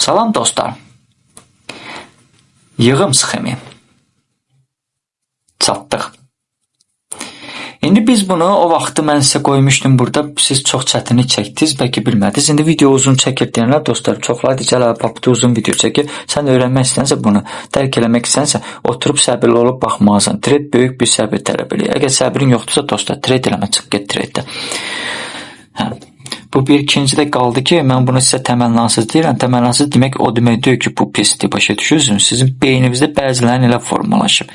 Salam dostlar. Yığım sxemi. Çatdıq. İndi biz bunu o vaxtı mən sizə qoymuşdum burada. Siz çox çətinlik çəkdiniz, bəlkə bilmədiniz. İndi video uzun çəkir deyənlər dostlar, çoxlar deyəcəklər, papda uzun video çəkir. Sən öyrənmək istənsə bunu, dərk eləmək istənsə, oturub səbirli olub baxmalısan. Trade böyük bir səbir tələb eləyir. Əgər səbirin yoxdursa dostlar, trade eləmə, çıx get tradedə. Hə. Bu bir ikinci də qaldı ki, mən bunu sizə təmənnasız deyirəm. Təmənnasız demək o demək deyil ki, bu pisdir, başa düşürsünüz. Sizin beyninizdə bəzilərin elə formalaşıb.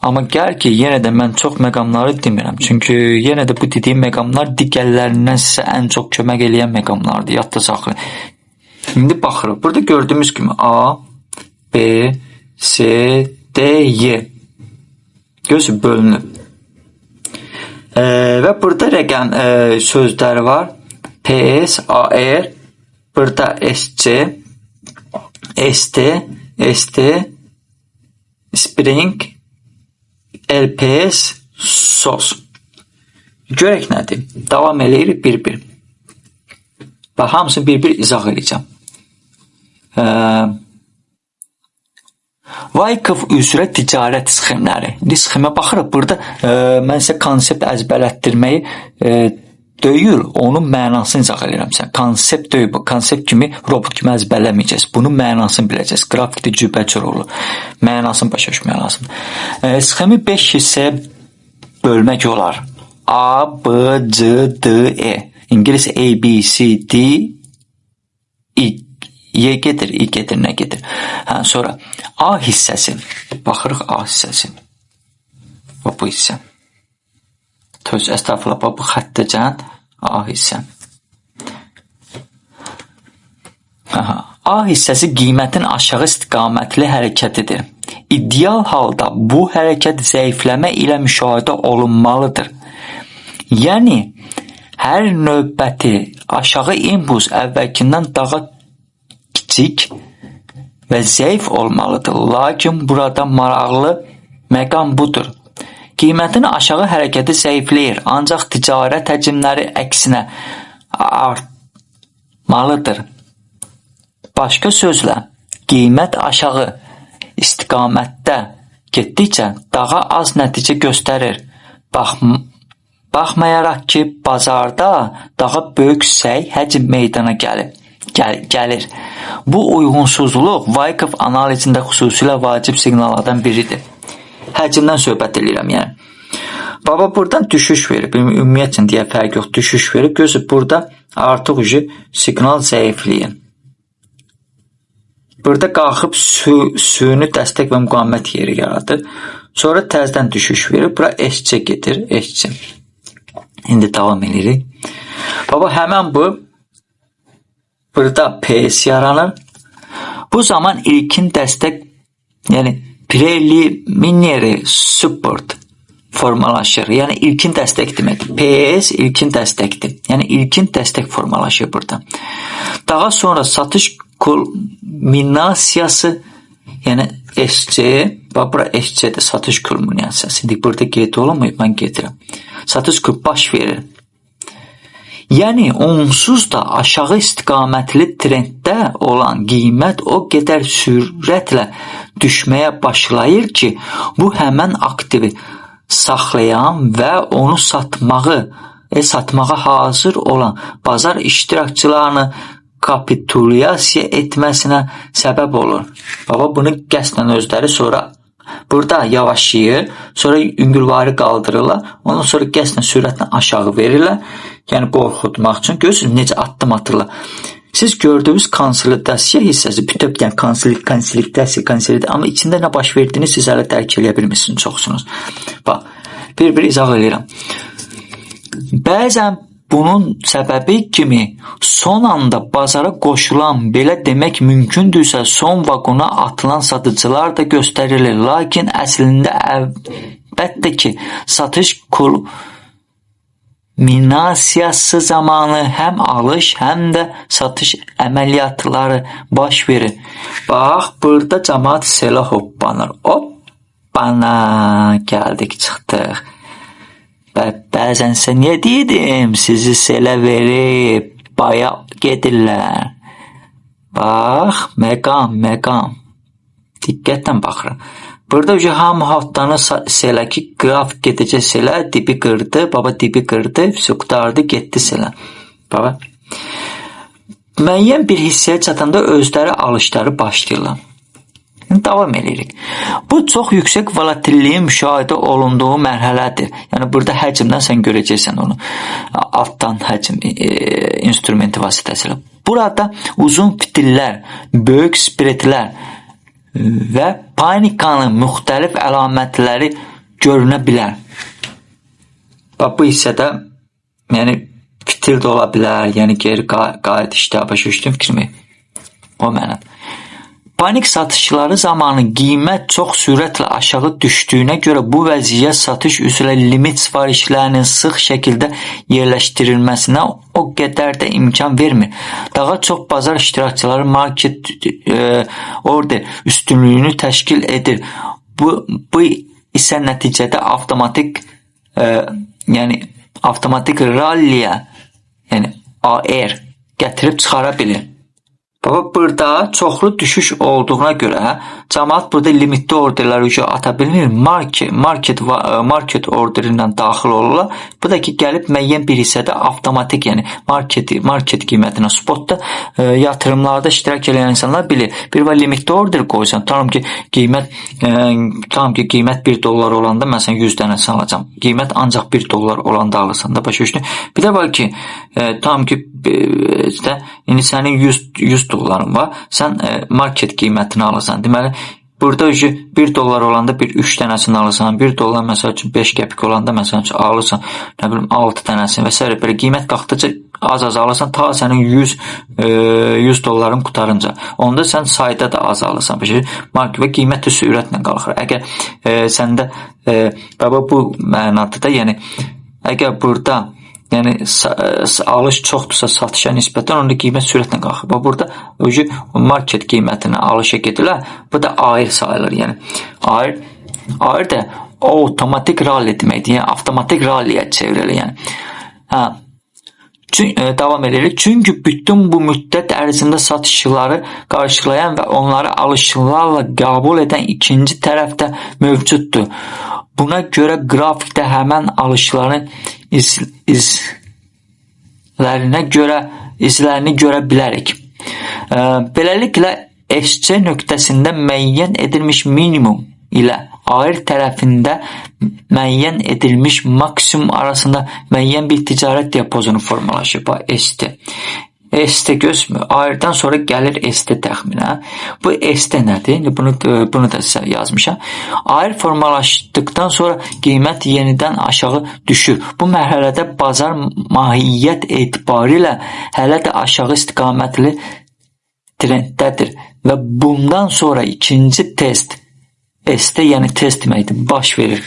Amma gəl ki, yenə də mən çox məqamları demirəm. Çünki yenə də bu dediyim məqamlar digərlərindən sizə ən çox kömək eləyən məqamlardır. Yadda saxlayın. İndi baxırıq. Burada gördüyümüz kimi A, B, C, D, Y. Görürsünüz, bölünüb. Və burada rəqəm sözləri var. PS, AR, burada SC, ST, ST, Spring, LPS, SOS. Görək nədir? Davam eləyirik bir-bir. Bax, hamısı bir-bir izah edəcəm. Wyckoff üzrə ticarət sxemləri. İndi sxemə baxırıq. Burada mən sizə konsept əzbərlətdirməyi deyil, onun mənasını izah edirəm sizə. Konsept deyil bu. Konsept kimi, robot kimi əzbərləməyəcəz. Bunun mənasını biləcəz. Qrafikdə cürbəcür olur. Mənasını başa düşmək lazımdır. Sxemi 5 hissəyə bölmək olar. A, B, C, D, E. İngilis A, B, C, D, E. Y gedir, I gedir, nə gedir. Sonra A hissəsi. Baxırıq A hissəsi. Bu hissə. Töz, əstəğfurullah, bu xəttəcən A hissə. A hissəsi qiymətin aşağı istiqamətli hərəkətidir. İdeal halda bu hərəkət zəifləmə ilə müşahidə olunmalıdır. Yəni, hər növbəti aşağı impuls əvvəlkindən daha kiçik və zəif olmalıdır. Lakin burada maraqlı məqam budur. Qiymətin aşağı hərəkəti zəifləyir, ancaq ticarət həcmləri əksinə artmalıdır. Başqa sözlə, qiymət aşağı istiqamətdə getdikcə daha az nəticə göstərir. Baxmayaraq ki, bazarda daha böyük səy həcm meydana gəlir. Bu uyğunsuzluq Wyckoff analizində xüsusilə vacib siqnallardan biridir. Həcmdən söhbət edirəm, yəni. Baba buradan düşüş verib, ümumiyyətlə deyə fərq yox, düşüş verib. Gözü burada artıq siqnal zəifləyir. Burada qalxıb süni dəstək və müqavimət yeri yaradır. Sonra təzdən düşüş verib, bura SC gedir, SC. İndi davam edirik. Baba həmən bu burada PS yaranır. Bu zaman ilkin dəstək, yəni preliminary support formalaşır. Yəni ilkin dəstək demək. PS ilkin dəstəkdir. Yəni ilkin dəstək formalaşır burada. Daha sonra satış kulminasiyası, yəni SC, bax bura SC-də satış kulminasiyası. İndi burada qeyd olunmayıb, mən gedirəm. Satış baş verir. Yəni, onsuz da aşağı istiqamətli trenddə olan qiymət o qədər sürətlə düşməyə başlayır ki, bu həmən aktivi saxlayan və onu satmağa hazır olan bazar iştirakçılarını kapitulyasiya etməsinə səbəb olur. Baba bunu qəsdən özləri sonra burada yavaşlayır, sonra üngülvarı qaldırırlar, ondan sonra qəsdən sürətlə aşağı verirlər, yəni qorxutmaq üçün. Görürsünüz necə addım atırlar. Siz gördüyünüz konsolidasiya hissəsi, bütöv yəni konsolidasiya, amma içində nə baş verdiyini siz hələ dərk eləyə bilmirsiniz çoxsunuz. Bax, bir izah edirəm. Bəzən bunun səbəbi kimi son anda bazara qoşulan, belə demək mümkündürsə son vaqona atılan satıcılar da göstərilir. Lakin əslində əlbəttə ki, satış kulminasiyası zamanı həm alış, həm də satış əməliyyatları baş verir. Bax, burada cəmaat selə hoppanır. Hoppana, gəldik, çıxdıq. Bəzənsə niyə dedim, sizi selə verib, baya gedirlər. Bax, məqam. Diqqətlə baxırıq. Burada hamı haftanı selə ki, qrafik gedəcək selə, dibi qırdı, baba dibi qırdı, qutardı, getdi selə. Baba. Müəyyən bir hissəyə çatanda özləri alışları başlayırlar. Davam edirik. Bu çox yüksək volatilliyin müşahidə olunduğu mərhələdir. Yəni burada həcmdən sən görəcəksən onu. Altdan həcm instrumenti vasitəsilə. Burada uzun fitillər, böyük spreadlər və panikanın müxtəlif əlamətləri görünə bilər. Bu hissədə yəni fitil də ola bilər, yəni geri qayıdışda başa düşdün fikrimi? O mənada. Panik satışları zamanı qiymət çox sürətlə aşağı düşdüyünə görə bu vəziyyət satış üzrə limit sifarişlərinin sıx şəkildə yerləşdirilməsinə o qədər də imkan vermir. Daha çox bazar iştirakçıları market order üstünlüyünü təşkil edir. Bu isə nəticədə avtomatik ralliyə, yəni AR gətirib çıxara bilir. Burada çoxlu düşüş olduğuna görə cəmaət burada limitli orderləri ata bilmir. Market orderi ilə daxil olurlar. Bu da ki, gəlib müəyyən bir hissədə avtomatik, yəni market qiymətinə spotda yatırımlarda iştirak edən insanlar bilir. Bir var limitli order qoysan, tanım ki, qiymət $1 olanda mən sən 100 dənəsi alacam. Qiymət ancaq $1 olanda alırsan da başa düşdün. Bir də var ki, tanım ki, indi sənin 100 $100 var, sən market qiymətini alırsan. Deməli, burada $1 olanda bir 3 dənəsini alırsan, $1 məsəl üçün 5 qəpik olanda məsəl üçün alırsan, nə bilim 6 dənəsini və s. Belə qiymət qalxdıqca az alırsan, ta sənin $100 qutarınca. Onda sən sayda da az alırsan. Market və qiymət də sürətlə qalxır. Əgər səndə bu mənada da, yəni əgər burada alış çoxdursa satışa nisbətən onda qiymət sürətlə qalxır. Burada market qiymətinə alışa gedirlər. Bu da AR sayılır. Yəni AR da avtomatik ralli deməkdir. Yəni avtomatik ralliyə çevrilir. Davam edirik. Çünki bütün bu müddət ərzində satışçıları qarşılayan və onları alışlarla qəbul edən ikinci tərəf də mövcuddur. Buna görə qrafikdə həmən alışların izlərini görə bilərik. Beləliklə, SC nöqtəsində müəyyən edilmiş minimum ilə AR tərəfində müəyyən edilmiş maksimum arasında müəyyən bir ticarət diapazonu formalaşır. ST. ST gözmür. AR-dan sonra gəlir ST təxminə. Bu ST nədir? Bunu da sizə yazmışam. AR formalaşdıqdan sonra qiymət yenidən aşağı düşür. Bu mərhələdə bazar mahiyyət etibarilə hələ də aşağı istiqamətli trenddədir və bundan sonra ikinci test ST, yəni test deməkdir, baş verir.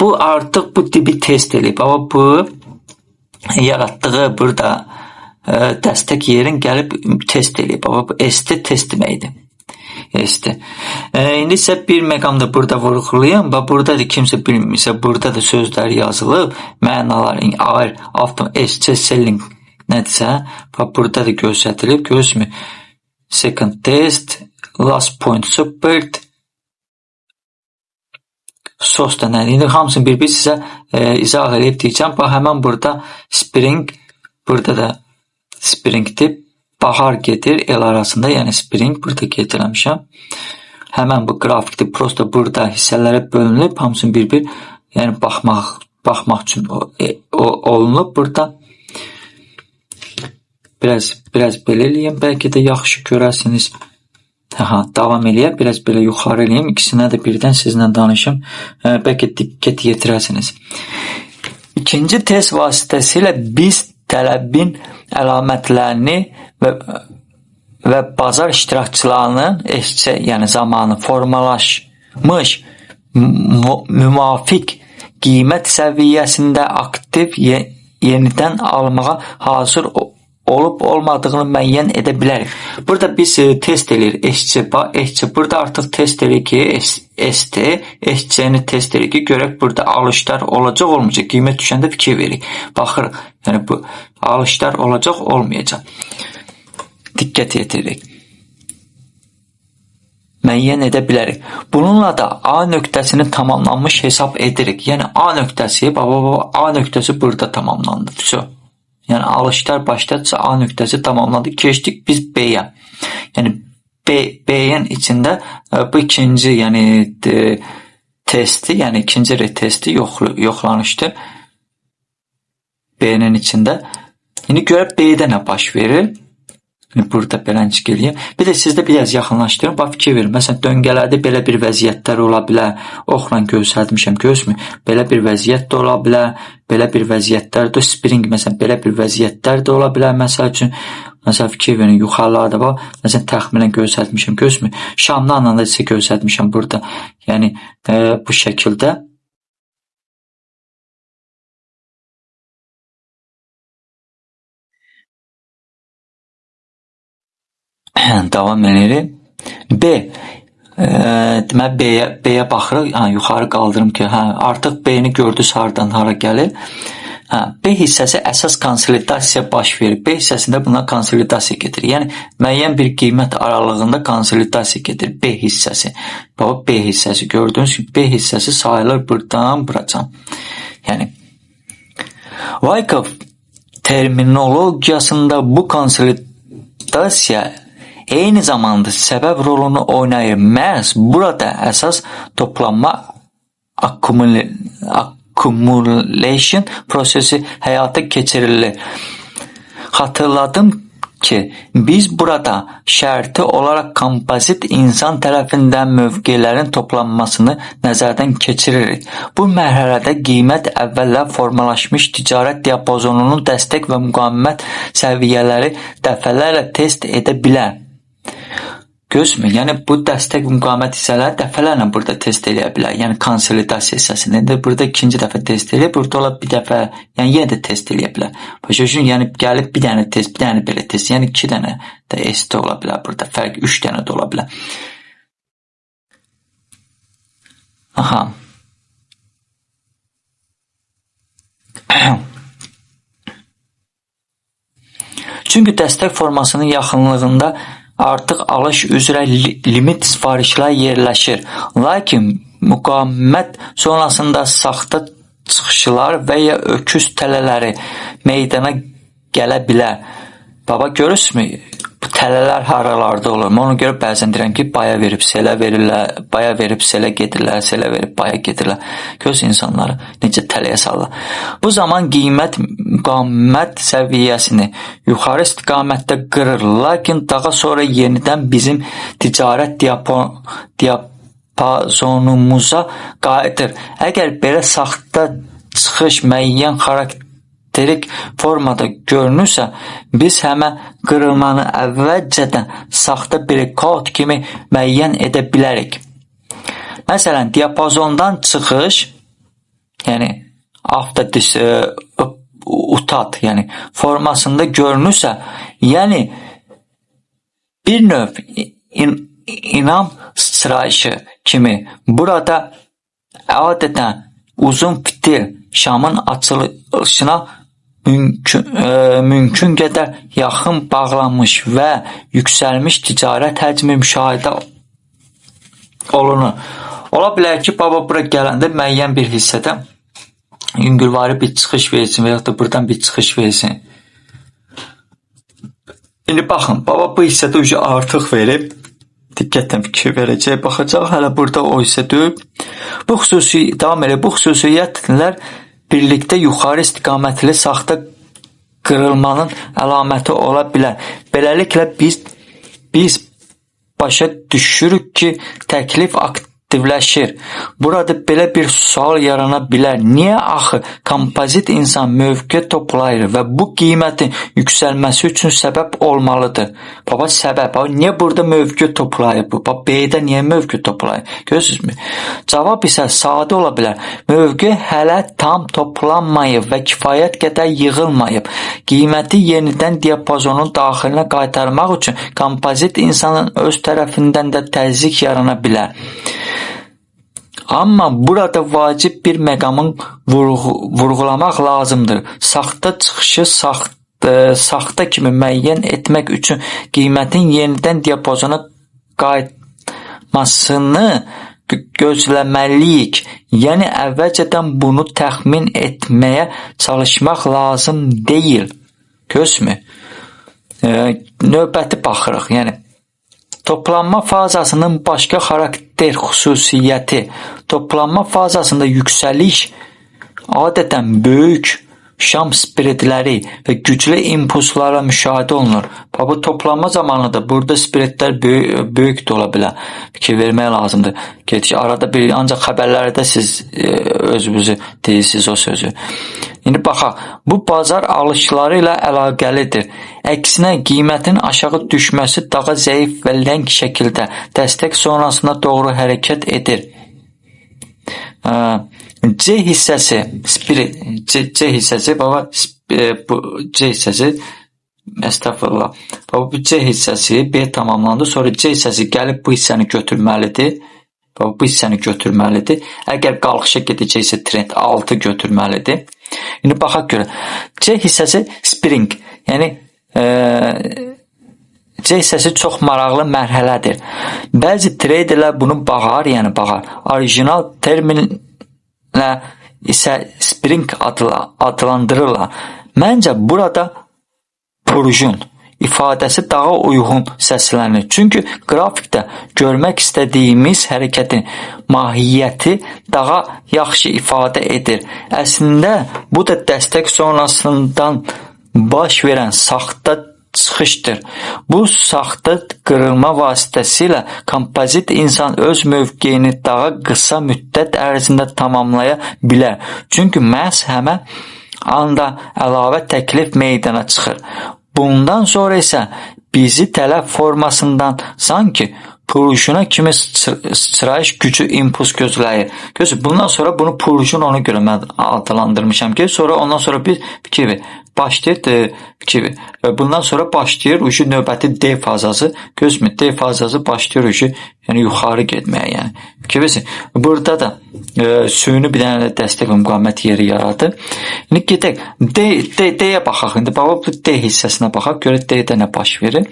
Bu artıq bu tipi test edib. Amma bu yaratdığı burada dəstək yerin gəlib test edib. ST test deməkdir. ST. İndi isə bir məqamda burada vurğulayım. Burada da kimsə bilmirsə, burada da sözlər yazılıb. Mənaların AR, SC selling nədirsə, burada da göstərilib. Görürsünüz, second test, last point support, sos da nədir? İndi hamısını bir sizə izah edib deyəcəm. Həmən burada spring, burada da springdir. Bahar gedir el arasında, yəni spring burada getirəmişəm. Həmən bu qrafikdir. Prosta burada hissələrə bölünüb, hamısını bir-bir, yəni baxmaq üçün olunub burada. Biraz belə eləyəm, bəlkə də yaxşı görəsiniz. Davam eləyəm, biraz belə yuxarı eləyəm. İkisinə də birdən sizinlə danışım. Bəlkə diqqət yetirəsiniz. İkinci test vasitəsilə biz tələbin əlamətlərini və bazar iştirakçılarının SC, yəni zamanı formalaşmış müvafiq qiymət səviyyəsində aktiv yenidən almağa hazır olub-olmadığını müəyyən edə bilərik. Burada biz test edirik SC. Burada artıq test edirik ki, ST, SC-ni test edirik ki, görək burada alışlar olacaq, olmayacaq. Qiymət düşəndə fikir veririk. Baxırıq, yəni bu alışlar olacaq, olmayacaq. diqqət yetiririk. Müəyyən edə bilərik. Bununla da A nöqtəsini tamamlanmış hesab edirik. Yəni A nöqtəsi, A nöqtəsi burada tamamlandı. Yəni alışlar başladısa A nöqtəsi tamamlandı. Keçdik biz B-yə. Yəni B-yin içində bu ikinci, yəni testi, yəni ikinci retesti yoxlanışdır. B-nin içində. İndi görək B-də nə baş verir? Burada beləncik eləyəm. Bir də sizdə biraz yaxınlaşdırın. Bax, fikir verin. Məsələn, döngələrdə belə bir vəziyyətlər ola bilər. Oxla göstərmişəm, gözmü? Belə bir vəziyyət də ola bilər. Belə bir vəziyyətlər də, spring, məsələn, belə bir vəziyyətlər də ola bilər. Məsəl üçün, fikir verin, yuxarılarda var. Məsələn, təxminən göstərmişəm, gözmü? Şamlı anlamda isə göstərmişəm burada. Yəni, bu şəkildə. Davam edirik. B. Deməli, B-yə baxırıq. Yuxarı qaldırım ki, artıq B-ni gördünüz haradan hara gəlir. B hissəsi əsas konsolidasiya baş verir. B hissəsində buna konsolidasiya gedir. Yəni, müəyyən bir qiymət aralığında konsolidasiya gedir. B hissəsi. B hissəsi gördünüz ki, B hissəsi sayılır buradan buracan. Yəni, Wyckoff terminologiyasında bu konsolidasiya eyni zamanda səbəb rolunu oynayır. Məhz burada əsas toplanma accumulation prosesi həyata keçirilir. Xatırladım ki, biz burada şərti olaraq kompozit insan tərəfindən mövqelərin toplanmasını nəzərdən keçiririk. Bu mərhələdə qiymət əvvəllər formalaşmış ticarət diapazonunun dəstək və müqavimət səviyyələri dəfələrlə test edə bilər. Gözmü? Yəni, bu dəstək və müqavimət hissələri dəfələrlə burada test edə bilər. Yəni, konsolidasiya hissəsində. İndi burada ikinci dəfə test edir, burada ola bir dəfə, yəni yenə də test edə bilər. Başa düşün, yəni gəlib bir dənə test, bir dənə belə test, yəni 2 dənə də ST ola bilər burada, fərq 3 dənə də ola bilər. Aha. Çünki dəstək formasının yaxınlığında artıq alış üzrə limit sifarişlər yerləşir. Lakin müqavimət sonrasında saxta çıxışlar və ya öküz tələləri meydana gələ bilər. Baba, görürsünüzmü? Bu tələlər haralarda olur. Ona görə bəzən deyirəm ki, baya verib selə verirlər, baya verib selə gedirlər, selə verib baya gedirlər. Göz insanları necə tələyə salırlar. Bu zaman qiymət müqavimət səviyyəsini yuxarı istiqamətdə qırır, lakin daha sonra yenidən bizim ticarət diapazonumuza qayıdır. Əgər belə saxta çıxış müəyyən xarakterik formada görünürsə, biz həmən qırılmanı əvvəlcədən saxta breakout kimi müəyyən edə bilərik. Məsələn, diapazondan çıxış, yəni utat, yəni formasında görünürsə, yəni bir növ inam sıçrayışı kimi burada adətən uzun fitil şamın açılışına mümkün qədər yaxın bağlanmış və yüksəlmiş ticarət həcmi müşahidə olunur. Ola bilər ki, baba bura gələndə müəyyən bir hissədə yüngülvari bir çıxış versin və yaxud da buradan bir çıxış versin. İndi baxın, baba bu hissədə artıq verib, diqqətlə fikir verəcək, baxacaq, hələ burada o hissə deyib. Bu xüsusiyyətlər birlikdə yuxarı istiqamətli saxta qırılmanın əlaməti ola bilər. Beləliklə biz başa düşürük ki, təklif aktivləşir. Burada belə bir sual yarana bilər. Niyə axı kompozit insan mövqe toplayır və bu qiymətin yüksəlməsi üçün səbəb olmalıdır? Baba, səbəb. Niyə burada mövqe toplayır bu? Baba, B-də niyə mövqe toplayır? Görürsünüzmü? Cavab isə sadə ola bilər. Mövqe hələ tam toplanmayıb və kifayət qədər yığılmayıb. Qiyməti yenidən diapazonun daxilinə qaytarmaq üçün kompozit insanın öz tərəfindən də təzyiq yarana bilər. Amma burada vacib bir məqamın vurğulamaq lazımdır. Saxta çıxışı saxta kimi müəyyən etmək üçün qiymətin yenidən diapazona qayıtmasını gözləməliyik. Yəni əvvəlcədən bunu təxmin etməyə çalışmaq lazım deyil. Gözmü? Növbəti baxırıq. Yəni toplanma fazasının başqa xarakter xüsusiyyəti. Toplanma fazasında yüksəliş adətən böyük şam spiritləri və güclü impulslarla müşahidə olunur. Bu toplanma zamanıdır. Burada spiritlər böyük də ola bilər. Fikir vermək lazımdır. Arada bir ancaq xəbərlərdə siz özünüzü deyirsiniz o sözü. İndi baxaq, bu bazar alışları ilə əlaqəlidir. Əksinə qiymətin aşağı düşməsi daha zəif və ləng şəkildə dəstək sonrasına doğru hərəkət edir. C hissəsi, C hissəsi, C hissəsi, əstəğfurullah. Bu C hissəsi B tamamlandı, sonra C hissəsi gəlib bu hissəni götürməlidir. Bu hissəni götürməlidir. Əgər qalxışa gedəcəksə trend 6 götürməlidir. İndi baxaq görə. C hissəsi spring, yəni C hissəsi çox maraqlı mərhələdir. Bəzi traderlər bunu bağar, yəni bağar. Orijinal terminlə isə spring adlandırırlar. Məncə burada purjun ifadəsi daha uyğun səslənir. Çünki qrafikdə görmək istədiyimiz hərəkətin mahiyyəti daha yaxşı ifadə edir. Əslində bu da dəstək sonrasından baş verən saxta çıxışdır. Bu saxta qırılma vasitəsilə kompozit insan öz mövqeyini daha qısa müddət ərzində tamamlaya bilər. Çünki məhz həmən anda əlavə təklif meydana çıxır. Bundan sonra isə bizi tələb formasından sanki purjuna kimi sıçrayış gücü impuls gözləyir. Bundan sonra bunu purjun ona görə mən adlandırmışam ki, sonra ondan sonra bir fikir ver. Başlayır fikir ver. Bundan sonra başlayır növbəti D fazası. Gözmü D fazası başlayır yəni yuxarı getməyə, yəni. Fikir versin. Burada da suyunu bir dənə dəstək və müqavimət yeri yaradır. İndi gedək D-yə baxaq. İndi bu D hissəsinə baxaq. Görək D-də nə baş verir.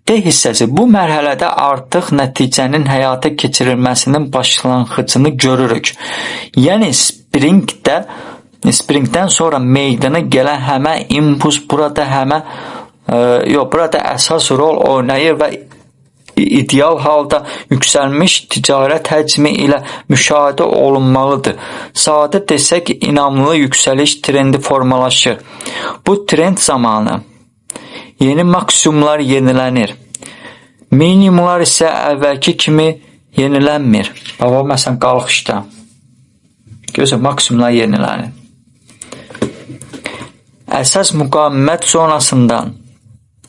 D hissəsi bu mərhələdə artıq nəticənin həyata keçirilməsinin başlanğıcını görürük. Yəni springdən sonra meydana gələn həmən impuls burada burada əsas rol oynayır və ideal halda yüksəlmiş ticarət həcmi ilə müşahidə olunmalıdır. Sadə desək, inamlı yüksəliş trendi formalaşır. Bu trend zamanı yeni maksimumlar yenilənir. Minimumlar isə əvvəlki kimi yenilənmir. Məsələn, qalxışda. Maksimumlar yenilənir. Əsas müqavimət zonasından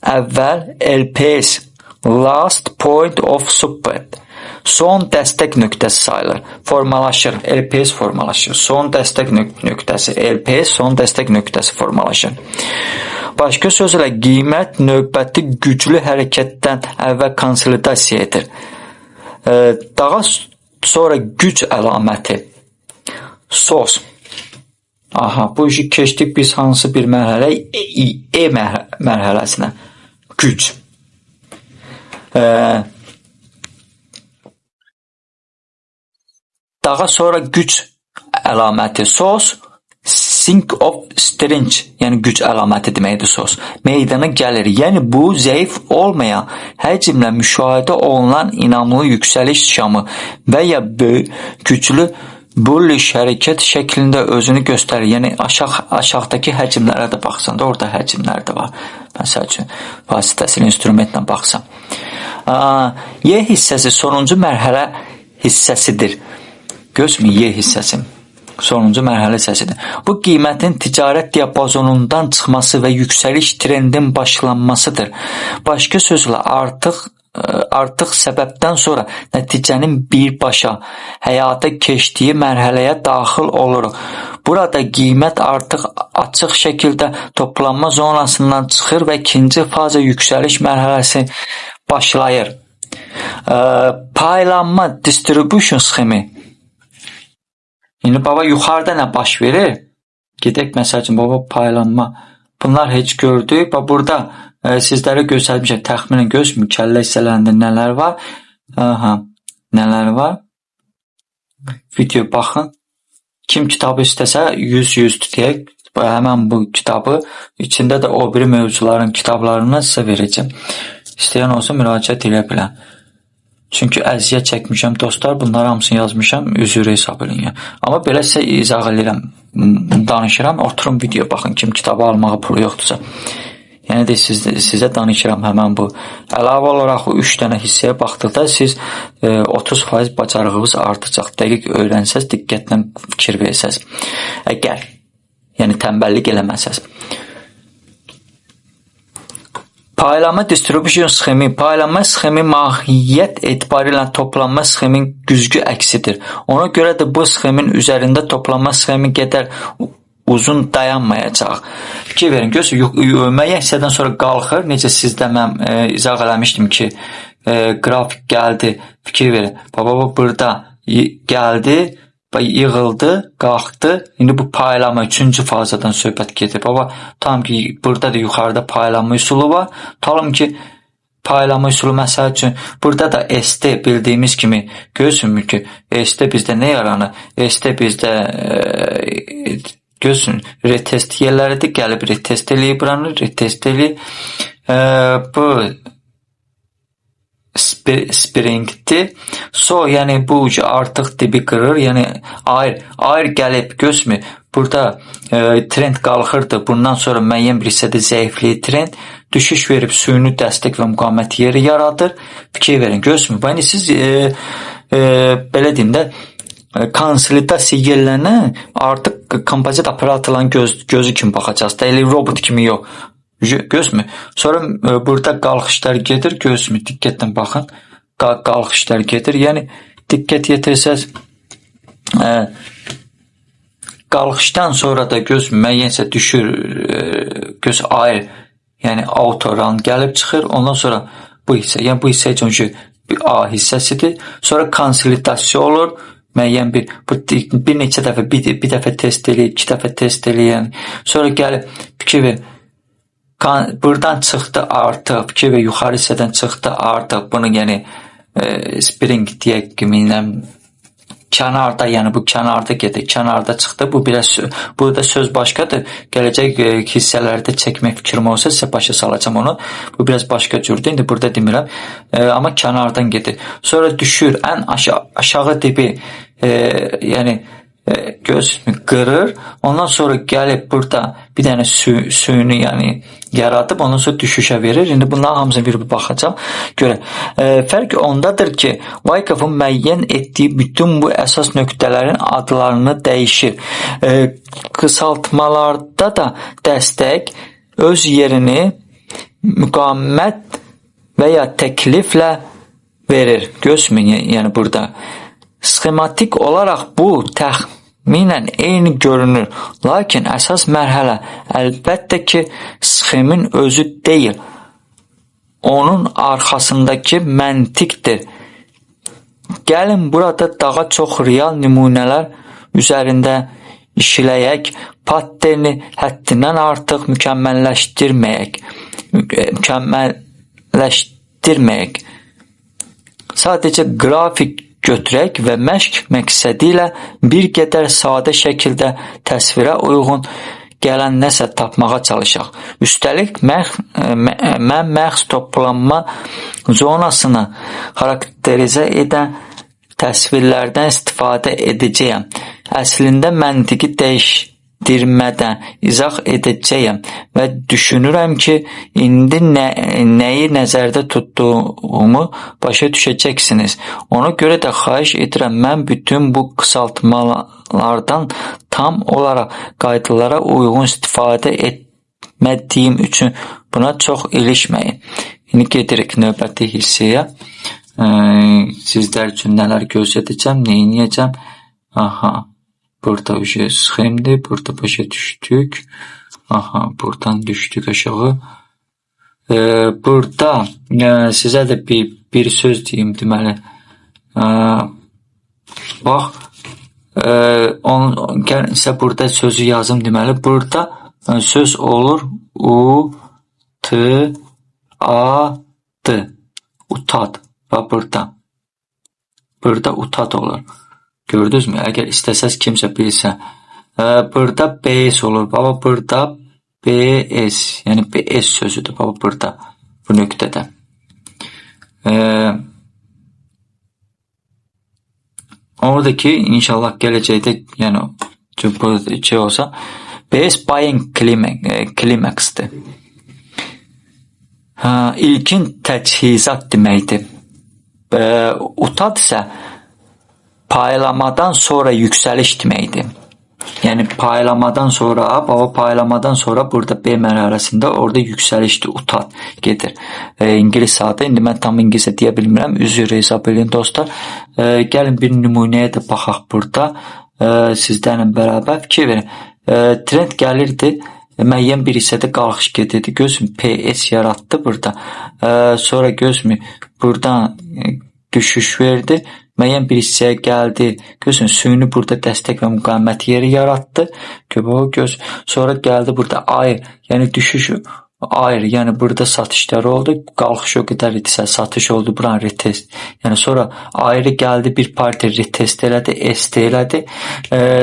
əvvəl LPS, Last Point of Support, son dəstək nöqtəsi sayılır. Formalaşır. LPS formalaşır. Son dəstək nöqtəsi. LPS son dəstək nöqtəsi formalaşır. Başqa sözlə, qiymət növbəti güclü hərəkətdən əvvəl konsolidasiya edir. Daha sonra güc əlaməti. Sos. Bu işi keçdik biz hansı bir mərhələ? E mərhələsinə. Güc. Daha sonra güc əlaməti. Sos. Sink of strength, yəni güc əlaməti deməkdir sos. Meydana gəlir. Yəni bu zəif olmayan həcmlə müşahidə olunan inamlı yüksəliş şamı və ya böyük güclü bullish hərəkət şəklində özünü göstərir. Yəni aşağıdakı həcmlərə də baxsan da orada həcmlər də var. Məsəl üçün vasitəsilə instrumentlə baxsam. Y hissəsi sonuncu mərhələ hissəsidir. Gözmü Y hissəsi. Sonuncu mərhələ hissəsidir. Bu qiymətin ticarət diapazonundan çıxması və yüksəliş trendin başlanmasıdır. Başqa sözlə artıq səbəbdən sonra nəticənin birbaşa həyata keçdiyi mərhələyə daxil oluruq. Burada qiymət artıq açıq şəkildə toplanma zonasından çıxır və ikinci faza yüksəliş mərhələsi başlayır. Paylanma, distribution sxemi. İndi baba yuxarıda nə baş verir? Gedək məsəl üçün baba paylanma. Bunlar heç gördük. Bax, burada sizlərə göstərmişəm. Təxminən gözmü, kəllə hissələrində nələr var. Aha, nələr var. Video baxın. Kim kitabı istəsə 100 tutayaq. Həmən bu kitabı, içində də o biri mövzuların kitablarını sizə verəcəm. İstəyən olsa müraciət edə bilər. Çünki əziyyət çəkmişəm dostlar, bunları hamısını yazmışam, üzr hesab edin. Amma belə sizə izah edirəm, danışıram, oturun video baxın, kim kitabı almağa pulu yoxdursa. Yəni də sizə danışıram həmən bu. Əlavə olaraq 3 dənə hissəyə baxdıqda siz 30% bacarığınız artacaq. Dəqiq öyrənsəz, diqqətlə fikir versəz. Əgər yəni tənbəllik eləməsəz. Paylanma distribution sxemi. Paylanma sxemi mahiyyət etibarilə toplanma sxemin güzgü əksidir. Ona görə də bu sxemin üzərində toplanma sxemi qədər uzun dayanmayacaq. Fikir verin, müəyyən hissədən sonra qalxır. Necə sizdə mən izah eləmişdim ki, qrafik gəldi. Fikir verin, burada gəldi, yığıldı, qalxdı. İndi bu paylama 3-cü fazadan söhbət gedir. Tam ki, burada da yuxarıda paylama üsulu var. Tutalım ki, paylama üsulu məsəl üçün, burada da ST bildiyimiz kimi görürsünmü ki, ST bizdə nə yaranır? ST bizdə görürsün, retest yerləridir, gəlib retest eləyib buranı, retest eləyib. Bu springdir. Yəni bu artıq dibi qırır. Yəni air gəlib gözmü? Burada trend qalxırdı. Bundan sonra müəyyən bir hissədə zəifliyi trend düşüş verib süni dəstək və müqavimət yeri yaradır. Fikir verin, gözmü? Yəni siz belə deyim də konsolidasiya yerlərinə artıq kompozit operatorların gözü kimi baxacaqsınız. Elə robot kimi yox. Gözmü? Sonra burada qalxışlar gedir, gözmü? Diqqətlə baxın. Qalxışlar gedir. Yəni diqqət yetirsəz qalxışdan sonra da gözmü müəyyənsə düşür, göz air, yəni autoran gəlib çıxır. Ondan sonra bu hissə, yəni bu hissə üçün A hissəsidir. Sonra konsolidasiya olur. Müəyyən bir neçə dəfə, bir dəfə test eləyib, 2 dəfə test eləyən. Sonra gəlib fikir verin. Buradan çıxdı artıq, fikir və yuxarı hissədən çıxdı artıq. Bunu yəni spring deyək kimi kənarda, yəni bu kənarda gedir, kənarda çıxdı. Burada söz başqadır. Gələcək hissələrdə çəkmək fikrim olsa sizə başa salacağım onu. Bu biraz başqa cürdür. İndi burada demirəm. Amma kənardan gedir. Sonra düşür ən aşağı dibi, yəni gözünü qırır. Ondan sonra gəlib burada bir dənə suyunu yəni yaradıb, ondan sonra düşüşə verir. İndi bunların hamısına bir baxacağım. Görə. Fərq ondadır ki, Wyckoff'un müəyyən etdiyi bütün bu əsas nöqtələrin adlarını dəyişir. Qısaltmalarda da dəstək öz yerini müqavimət və ya təkliflə verir. Gözməyin, yəni burada. Sxematik olaraq bu təxminən eyni görünür, lakin əsas mərhələ əlbəttə ki, sxemin özü deyil, onun arxasındakı məntiqdir. Gəlin burada daha çox real nümunələr üzərində işləyək, patterni həddindən artıq mükəmməlləşdirməyək. Sadəcə qrafik götürək və məşq məqsədi ilə bir qədər sadə şəkildə təsvirə uyğun gələn nəsə tapmağa çalışaq. Üstəlik, mən məxs toplanma zonasını xarakterizə edən təsvirlərdən istifadə edəcəyəm. Əslində məntiqi dəyişdirmədən izah edəcəyəm və düşünürəm ki, indi nəyi nəzərdə tutduğumu başa düşəcəksiniz. Ona görə də xahiş edirəm, mən bütün bu qısaltmalardan tam olaraq qaydalara uyğun istifadə etmədiyim üçün buna çox ilişməyin. İndi gedirik növbəti hissəyə. Sizlər üçün nələr gözlədəcəm, nə edəcəm? Aha. Burada sxemdir, burada başa düşdük. Aha, buradan düşdük aşağı. Burada sizə də bir söz deyim deməli. Bax, gəlin isə burada sözü yazım deməli. Burada söz olur adı. Utad. Və burada utad olur. Gördünüz mü? Əgər istəsəz kimsə bilsə. Burada BS olur. Baba burada BS. Yəni BS sözüdür. Baba burada. Bu nöqtədə. Oradaki inşallah gələcəkdə yəni şey olsa BS buying climax'dır. İlkin təchizat deməkdir. Utad isə paylamadan sonra yüksəliş deməkdir. Yəni paylamadan sonra burada B mərhələsində orada yüksəlişdir, utad gedir. İngilis adı, indi mən tam ingiliscə deyə bilmirəm, üzr hesab edin dostlar. Gəlin bir nümunəyə də baxaq burada. Sizlərlə bərabər fikir verin. Trend gəlirdi, müəyyən bir hissədə qalxış gedirdi. Gözüm PS yaratdı burada. Sonra gözüm buradan düşüş verdi. Müəyyən bir hissəyə gəldi. Gözün süni burada dəstək və müqavimət yeri yaratdı. Sonra gəldi burada air, yəni düşüş air, yəni burada satışlar oldu. Qalxış o qədər idisə satış oldu, buran retest. Yəni sonra ayrı gəldi bir parti retest elədi, ST elədi.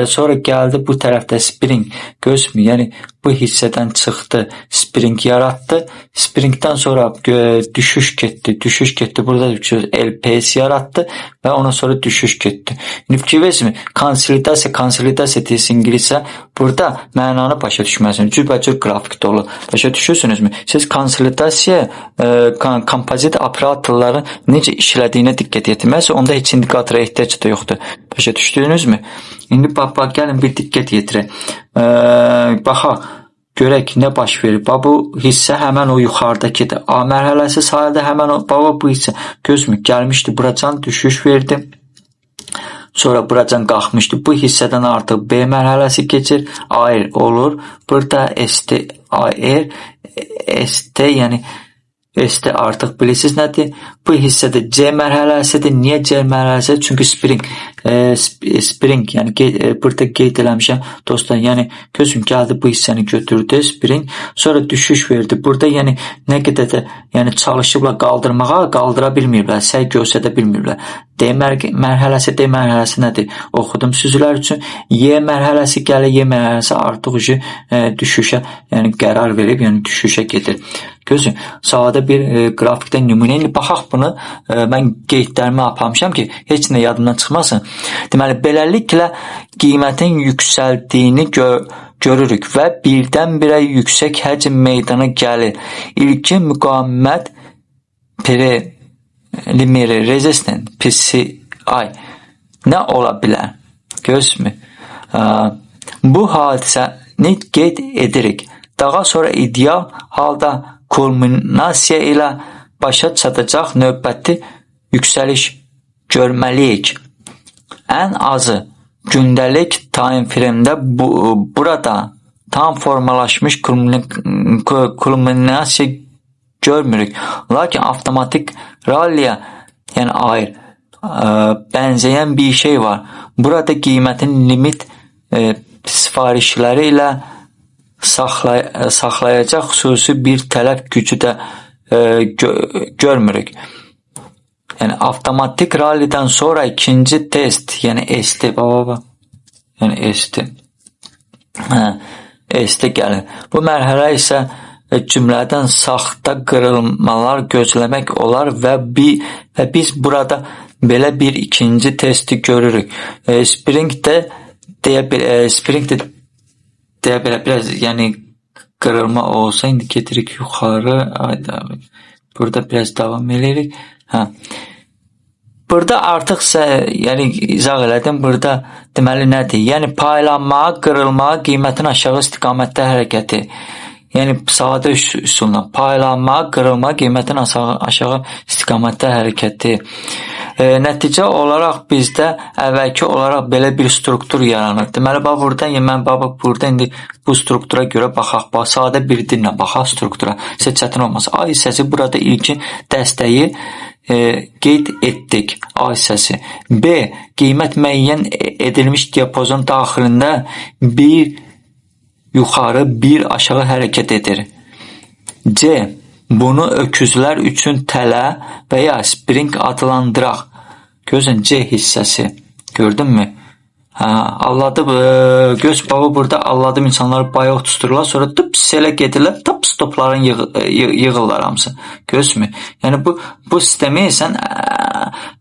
Sonra gəldi bu tərəfdə spring. Gözmü, yəni bu hissədən çıxdı, spring yaratdı. Springdən sonra düşüş getdi. Burada LPS yaratdı və ondan sonra düşüş getdi. İndi fikir verirsiniz, konsolidasiya deyilsin ingiliscə, burada mənanı başa düşməlisiniz. Cürbəcür qrafikdə olur. Başa düşürsünüzmü? Siz konsolidasiya, kompozit operatorların necə işlədiyinə diqqət yetirməlisiniz. Onda heç indikatora ehtiyac da yoxdur. Başa düşdünüzmü? İndi gəlin bir diqqət yetirək. Baxaq, görək nə baş verir. Bu hissə həmən o yuxarıdakıdır. A mərhələsi sayıldı, həmən o, bu hissə gözmü gəlmişdi, buracan düşüş verdi. Sonra buracan qalxmışdı. Bu hissədən artıq B mərhələsi keçir, air olur. Burada ST, air, ST, yəni ST artıq bilirsiniz nədir? Bu hissədə C mərhələsidir. Niyə C mərhələsidir? Çünki spring, yəni burada qeyd eləmişəm dostlar, yəni gözüm gəldi bu hissəni götürdü spring, sonra düşüş verdi. Burada yəni nə qədər də yəni çalışıblar qaldırmağa, qaldıra bilmirlər, səy göstərə bilmirlər. D mərhələsi nədir? Oxudum sizlər üçün. Y mərhələsi gəlir, Y mərhələsi artıq düşüşə, yəni qərar verib, yəni düşüşə gedir. Gözün, sadə bir qrafikdən nümunə. İndi baxaq bunu, mən qeydlərimi aparmışam ki, heç nə yadımdan çıxmasın. Deməli, beləliklə qiymətin yüksəldiyini görürük və birdən-birə yüksək həcm meydana gəlir. İlkin müqavimət primary resistant PCI nə ola bilər? Gözmü? Bu hadisəni qeyd edirik. Daha sonra ideal halda kulminasiya ilə başa çatacaq növbəti yüksəliş görməliyik. Ən azı gündəlik time frame'də burada tam formalaşmış kulminasiya görmürük. Lakin avtomatik ralliyə, yəni air, bənzəyən bir şey var. Burada qiymətin limit sifarişləri ilə saxlayacaq xüsusi bir tələb gücü də görmürük. Yəni avtomatik rallidən sonra ikinci test, yəni ST, yəni ST gəlir. Bu mərhələ isə cümlədən saxta qırılmalar gözləmək olar və biz burada belə bir ikinci testi görürük. Spring də deyə belə biraz, yəni qırılma olsa, indi getirik yuxarı, burada biraz davam edirik. Burada artıq yəni izah elədim, burada deməli nədir? Yəni paylanmağa, qırılmağa, qiymətin aşağı istiqamətdə hərəkəti. Yəni sadə üsulla paylanmağa, qırılmağa, qiymətin aşağı istiqamətdə hərəkəti. Nəticə olaraq bizdə əvvəlki olaraq belə bir struktur yaranır. Deməli, mən burada indi bu struktura görə baxaq, sadə bir dillə baxaq struktura. Sizə çətin olmasa, A hissəsi burada ilkin dəstəyi qeyd etdik, A hissəsi. B, qiymət müəyyən edilmiş diapazon daxilində bir yuxarı, bir aşağı hərəkət edir. C. Bunu öküzlər üçün tələ və ya spring adlandıraq. Gözün C hissəsi. Gördün mü? Alladım. Göz baba burada alladım insanları bayaq tuturlar. Sonra tıp selə gedirlər. Tıp stopların yığırlar hamısı. Gözmü? Yəni bu sistemi sən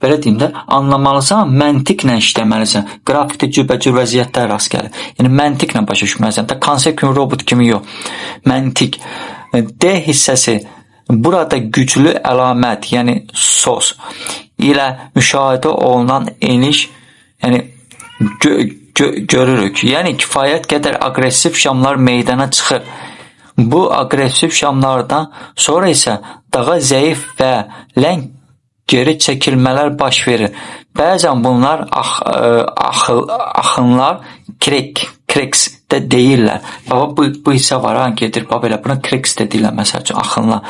belə deyim də anlamalısan, məntiqlə işləməlisən. Qrafikdə cürbəcür vəziyyətlər rast gəlir. Yəni məntiqlə başa düşməlisən. Konsept kimi, robot kimi yox. Məntiq. D hissəsi burada güclü əlamət, yəni sos ilə müşahidə olunan eniş, yəni görürük. Yəni kifayət qədər aqressiv şamlar meydana çıxır. Bu aqressiv şamlardan sonra isə daha zəif və ləng geri çəkilmələr baş verir. Bəzən bunlar axınlar cracks də deyirlər. Baba bu hissə var, gedir baba elə buna cracks də deyirlər məsəl üçün axınlar.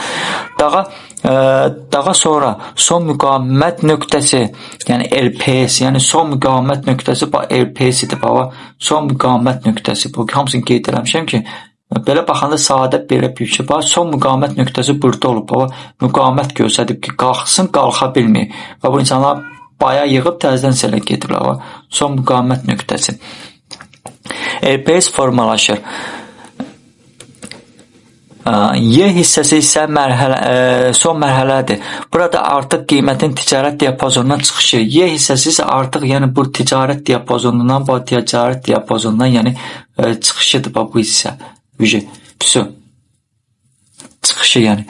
Daha sonra son müqavimət nöqtəsi, yəni LPS, yəni son müqavimət nöqtəsi LPS idi baba. Son müqavimət nöqtəsi. Bu hamısını qeyd etmişəm ki, belə baxanda sadə belə bir şey. Son müqavimət nöqtəsi burada olub baba. Müqavimət göstərib ki, qalxsın, qalxa bilmir. Və bu insanlar baya yığıb təzədən selə gedirlər. Son müqavimət nöqtəsi. LPS formalaşır. Y hissəsi isə son mərhələdir. Burada artıq qiymətin ticarət diapazonundan çıxışı. Y hissəsi isə artıq yəni bu ticarət diapazonundan, yəni çıxışıdır bu hissə. Çıxışı yəni.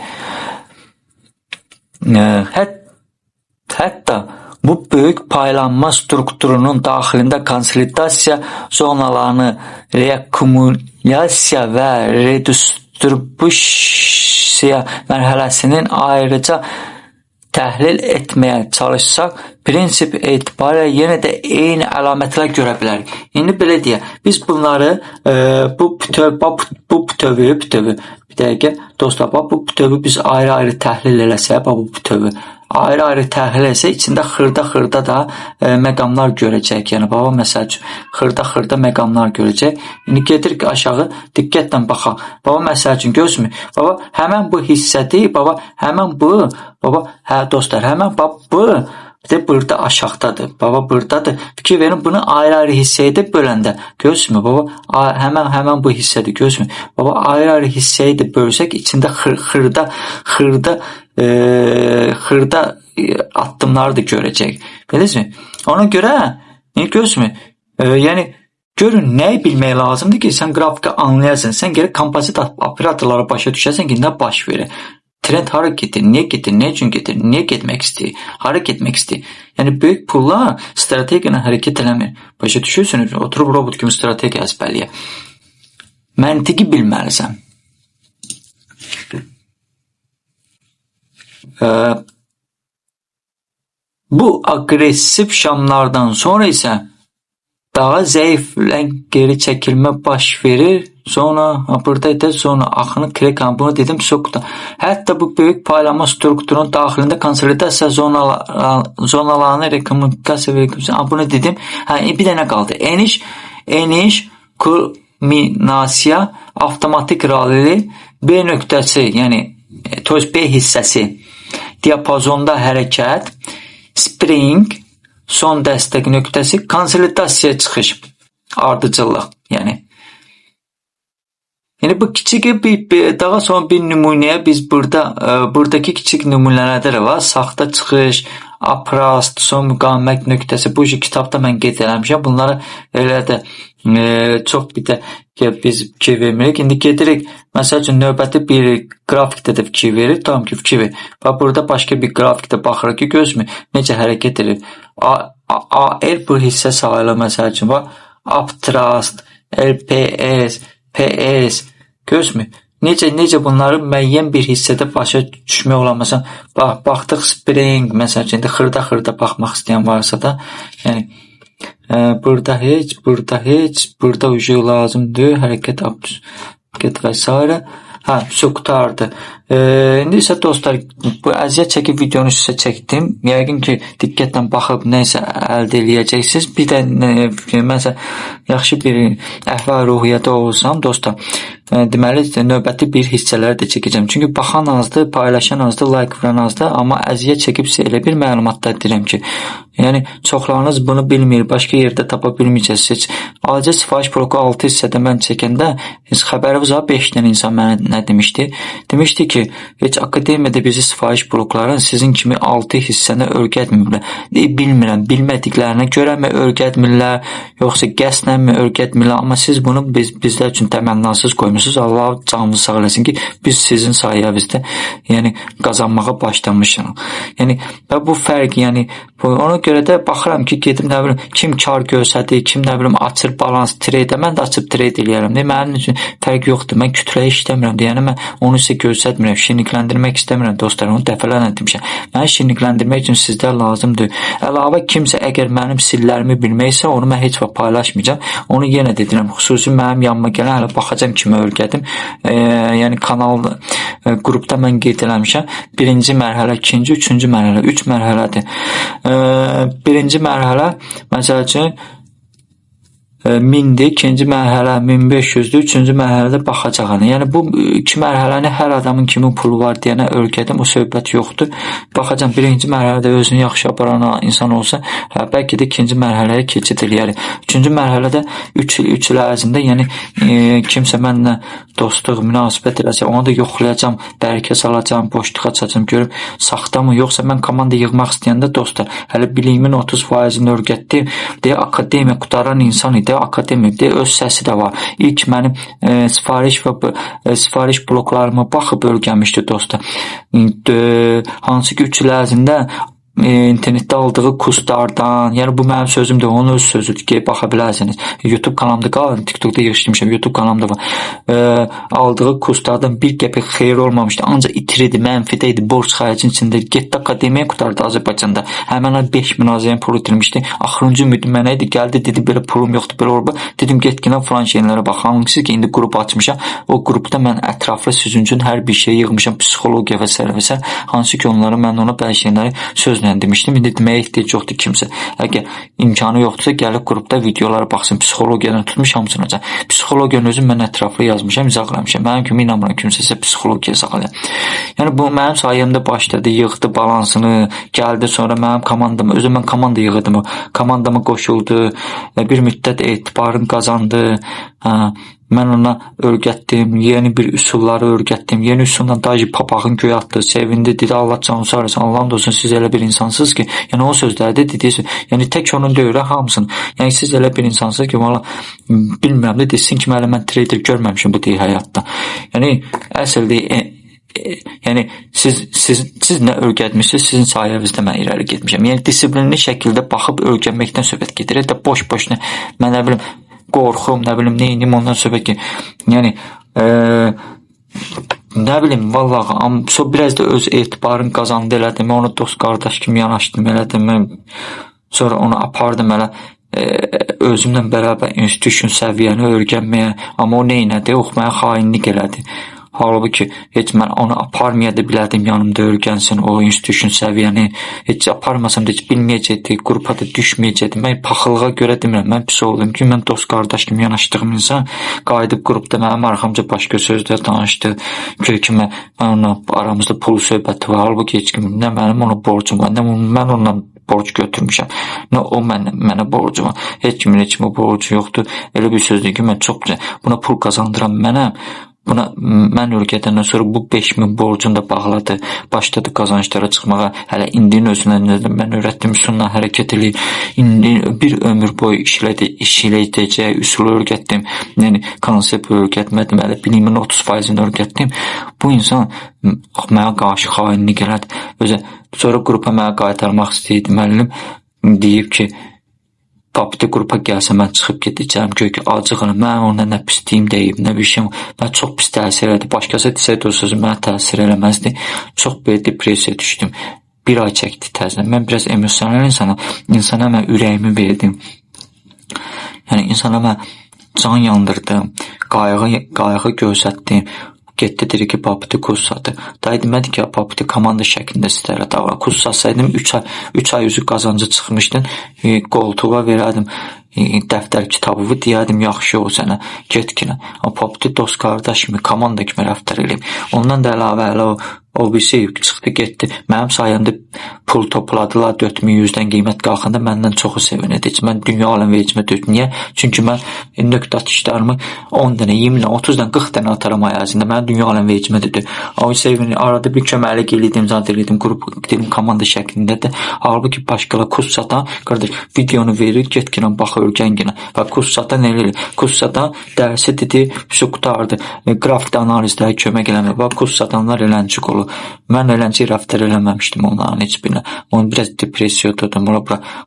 Hətta bu böyük paylanma strukturunun daxilində konsolidasiya zonalarını reakumulyasiya və redistribusiya mərhələsinin ayrıca təhlil etməyə çalışsaq, prinsip etibarilə yenə də eyni əlamətlər görə bilərik. İndi belə deyək, biz bunları bu bütövi bir dəqiqə dostlar, bu bütövi biz ayrı-ayrı təhlil eləsək, bu bütövi ayrı-ayrı təhlil etsək, içində xırda da məqamlar görəcək. Yəni baba məsəl üçün xırda məqamlar görəcək. İndi gedirik aşağı, diqqətlə baxaq. Baba məsəl üçün gözmü? Baba həmən bu hissədir, baba həmən bu, baba dostlar, həmən bu bir də burada aşağıdadır. Baba buradadır. Fikir verin, bunu ayrı-ayrı hissəyə də böləndə gözmü? Baba həmən bu hissədir, gözmü? Baba ayrı-ayrı hissəyə də bölsək, içində xırda addımları da görəcək. Bilirsiniz? Ona görə gözmü? Yəni görün, nəyi bilmək lazımdır ki, sən qrafika anlayasan, sən gərək kompozit operatorlara başa düşəsən ki, nə baş verir? Trend hara gedir, niyə gedir, nə üçün gedir, niyə getmək istəyir, hara getmək istəyir. Yəni böyük pullar strategiyanı hərəkət eləmir. Başa düşürsünüz, oturub robot kimi strategiya əzbərləyə. Məntiqi bilməlisən. Bu aqressiv şamlardan sonra isə daha zəif geri çəkilmə baş verir. Sonra buradaydı, sonra axını krekan, bunu dedim soqda. Hətta bu böyük paylanma strukturunun daxilində konsolidasiya zonalarını rekomendasiya verir. Bunu dedim. Bir dənə qaldı. Eniş kulminasiya avtomatik ralli B nöqtəsi, yəni B hissəsi, diapazonda hərəkət, spring, son dəstək nöqtəsi, konsolidasiya çıxış, ardıcıllıq, yəni. Yəni bu kiçik daha sonra bir nümunəyə biz buradakı kiçik nümunələrdə də var. Saxta çıxış, aprast, son müqavimət nöqtəsi. Bu kitabda mən qeyd eləmişəm. Bunları elə də çox bir də biz fikir vermirik. İndi gedirik. Məsəl üçün növbəti bir qrafikdə də fikir verir. Tamam ki, fikir verir. Və burada başqa bir qrafikdə baxırıq ki, gözmü necə hərəkət edir. AL bu hissə sayılır məsəl üçün. Uptrust, LPS, PS, gözmü? Necə bunları müəyyən bir hissədə başa düşmək olamazsan. Baxdıq spring, məsəl üçün, xırda baxmaq istəyən varsa da, yəni, burada heç, burada ucu lazımdır, hərəkət və s. Su qutardı. İndi isə dostlar, bu əziyyət çəkib videonu sizə çəkdim. Yəqin ki, diqqətlə baxıb nəsə əldə eləyəcəksiniz. Bir də məsələn, yaxşı bir əhval-ruhiyyədə olsam, dostlar, deməli, növbəti bir hissələri də çəkəcəm. Çünki baxan azdır, paylaşan azdır, like vuran azdır, amma əziyyət çəkibsə elə bir məlumatlar deyirəm ki, yəni çoxlarınız bunu bilmir, başqa yerdə tapa bilməyəcəksiniz. Alicə sifariş bloku 6 hissədə mən çəkəndə xəbərimiz var, 5 dənə insan mənə nə demişdi? Demişdi ki, heç akademiyada bizi sifariş blokların sizin kimi 6 hissəni öyrətmirlər. Bilmirəm, bilmədiklərinə görəmi öyrətmirlər, yoxsa qəsdənmi öyrətmirlər, amma siz bunu bizlər üçün təmənnasız qoymusunuz. Allah canınızı sağ eləsin ki, biz sizin sayənizdə yəni qazanmağa başlamışıq. Yəni və bu fərq, yəni ona görə də baxıram ki, gedim nə bilim kim kar göstərir, kim nə bilim açır balans trade, mən də açıb trade eləyərəm. Mənim üçün fərq yoxdur. Mən kütləyə işləmirəm. Yəni mən onu sizə göstərmirəm, şirinlikləndirmək istəmirəm dostlar. Onu dəfələrlə demişəm. Məni şirinlikləndirmək üçün sizlər lazımdır. Əlavə kimsə əgər mənim sirlərimi bilməksə, onu mən heç vaxt paylaşmayacağam. Onu yenə deyirəm, xüsusi mənim yanıma gələn hələ baxacağam kimə öyrədim. Yəni kanal qrupda mən qeyd eləmişəm. Birinci mərhələ, ikinci, üçüncü mərhələ, 3 mərhələdir. Birinci mərhələ məsəl üçün 1000-dir, ikinci mərhələ 1500-dür, üçüncü mərhələdə baxacağam. Yəni bu iki mərhələni hər adamın kimin pulu var deyənə öyrədim, o söhbət yoxdur. Baxacağam, birinci mərhələdə özünü yaxşı aparan insan olsa, bəlkə də ikinci mərhələyə keçid eləyərik. Üçüncü mərhələdə 3 il ərzində, yəni kimsə mənlə dostluq, münasibət eləsə, onu da yoxlayacağam, bərkə salacağam, boşluq açacağam, görüm saxtamı, yoxsa mən komanda yığmaq istəyəndə dostlar, hələ biliyimin 30%-ni öyrətdim, deyə akademiya qutaran insan idi, akademikdə öz səsi də var. İlk mənim sifariş bloklarıma baxıb öyrənmişdi dostlar. Hansı ki 3 il ərzində internetdə aldığı kurslardan, yəni bu mənim sözümdür, onun öz sözüdür ki, baxa bilərsiniz. YouTube kanalımda qalın, TikTokda yığışdırmışam, YouTube kanalımda var. Aldığı kurslardan bir qəpik xeyir olmamışdı, ancaq itiridi, mənfidə idi, borc xərcin içində. Getdi akademiya qutardı Azərbaycanda. Həmən 5000 azəyin pulu itirmişdi. Axırıncı ümidim mənə idi, gəldi, dedi, belə pulum yoxdur, belə olub. Dedim, get günə falan şeylərə bax. Hangisi ki, indi qrup açmışam. O qrupda mən ətraflı sizin üçün hər bir şey yığmışam, psixologiya və s. Hansı ki, onları mən ona bəzi şeyləri sözlə demişdim. İndi deməyə ehtiyac yoxdur kimsə. Əgər imkanı yoxdursa, gəlib qrupda videolara baxsın. Psixologiyadan tutmuş hamısını. Psixologiyanı özüm mən ətraflı yazmışam, izahləmişəm. Mənim kimi inanmıram kimsə psixologiya izahlayır. Yəni bu mənim sayəmdə başladı, yığdı balansını, gəldi sonra mənim komandama, özüm mən komanda yığırdım. Komandama qoşuldu, bir müddət etibarını qazandı. Mən ona öyrətdim, yeni bir üsulları öyrətdim. Yeni üsulla dayı papağın göy atdı, sevindi, dedi Allah canı sağ olsun, Allah'ın olsun, siz elə bir insansınız ki, yəni o sözlərdə dediyi, yəni tək onun deyil, hamısını. Yəni siz elə bir insansınız ki, valla bilmirəm də desin ki, mən trader görməmişim bu deyil həyatda. Yəni əsl deyil. Yəni siz nə öyrətmişsiniz, sizin sayənizdə mən irəli getmişəm. Yəni disiplinli şəkildə baxıb öyrənməkdən söhbət gedir. Hətta boş-boş mən nə bilim qorxum, nə bilim neyim ondan söhbət ki. Yəni nə bilim vallahi biraz da öz etibarını qazandı elədim. Onu dost qardaş kimi yanaşdım elədim. Sonra onu apardım elə özümlə bərabər institution səviyyəni öyrənməyə. Amma o neynədi? Oxumaya xainlik elədi. Halbuki heç mən onu aparmaya da bilərdim yanımda öyrənsin o institution səviyyəni. Heç aparmasam da heç bilməyəcəkdi, qrupa da düşməyəcəkdi. Mən paxılığa görə demirəm, mən pis oldum ki, mən dost qardaş kimi yanaşdığım insan qayıdıb qrupda mənim arxamca başqa sözlər danışdı. Ki mən onunla aramızda pul söhbəti var. Halbuki heç kim, nə mənim ona borcum var, nə mən ondan borc götürmüşəm. Nə o mənə borcu var. Heç kimin borcu yoxdur. Elə bir sözdür ki, mən çox buna pul qazandıram mənəm. Buna mən öyrədəndən sonra bu 5000 borcunu da bağladı. Başladı qazançlara çıxmağa. Hələ indinin özündən mən öyrətdim üsulla hərəkət eləyir. İndi bir ömür boyu işləyəcək üsulu öyrətdim. Yəni konsept öyrətmədim. Hələ bilimin 30%-ni öyrətdim. Bu insan mənə qarşı xainlik elədi. Sonra qrupa mənə qaytarmaq istəyirdi. Müəllim deyib ki, Papiti qrupa gəlsə mən çıxıb gedəcəm, ki acığını, mən ona nə pisliyim deyib, nə bir şey, mən çox pis təsir elədi. Başqası desəydi o sözü mənə təsir eləməzdi. Çox belə depresiya düşdüm. Bir ay çəkdi təzdən. Mən biraz emosional insanam. İnsana mən ürəyimi verdim. Yəni insana mən can yandırdım, qayğı göstərdim. Getdi dedi ki, Paputi kurs satı. Dayı demədi ki, Paputi komanda şəklində sizlərə davran. Kurs satsaydım 3 ay üzü qazancı çıxmışdın. Qoltuğa verərdim dəftər kitabı deyərdim, yaxşı o sənə, get ki. Paputi dost qardaş kimi, komanda kimi rəftar eləyim. Ondan da əlavə o birisi çıxdı, getdi. Mənim sayəmdə pul topladılar, 4100-dən qiymət qalxanda məndən çoxu sevinirdi. Mən dünya aləm vecimə döydüm. Niyə? Çünki mən nöqtə atışlarımı 10 dənə, 20 dənə, 30 dənə, 40 dənə ataram ayazında. Mən dünya aləm vecimə döydüm. O sevinir, arada bir köməklik eləydim, zat eləydim, qrup dedim, komanda şəklindədir. Halbuki başqalar kurs satan, qardaş, videonu verir, get ki, bax, ölkən ki. Və kurs satan elə eləyir. Kurs satan dərsi dedi, şu qutardı, qrafik analizdə kömək eləmir. Bax, kurs satanlar eləncik olur. Mən eləncik rəftar eləməmişdim onların heç birinə. Onu biraz depressiya tutdum.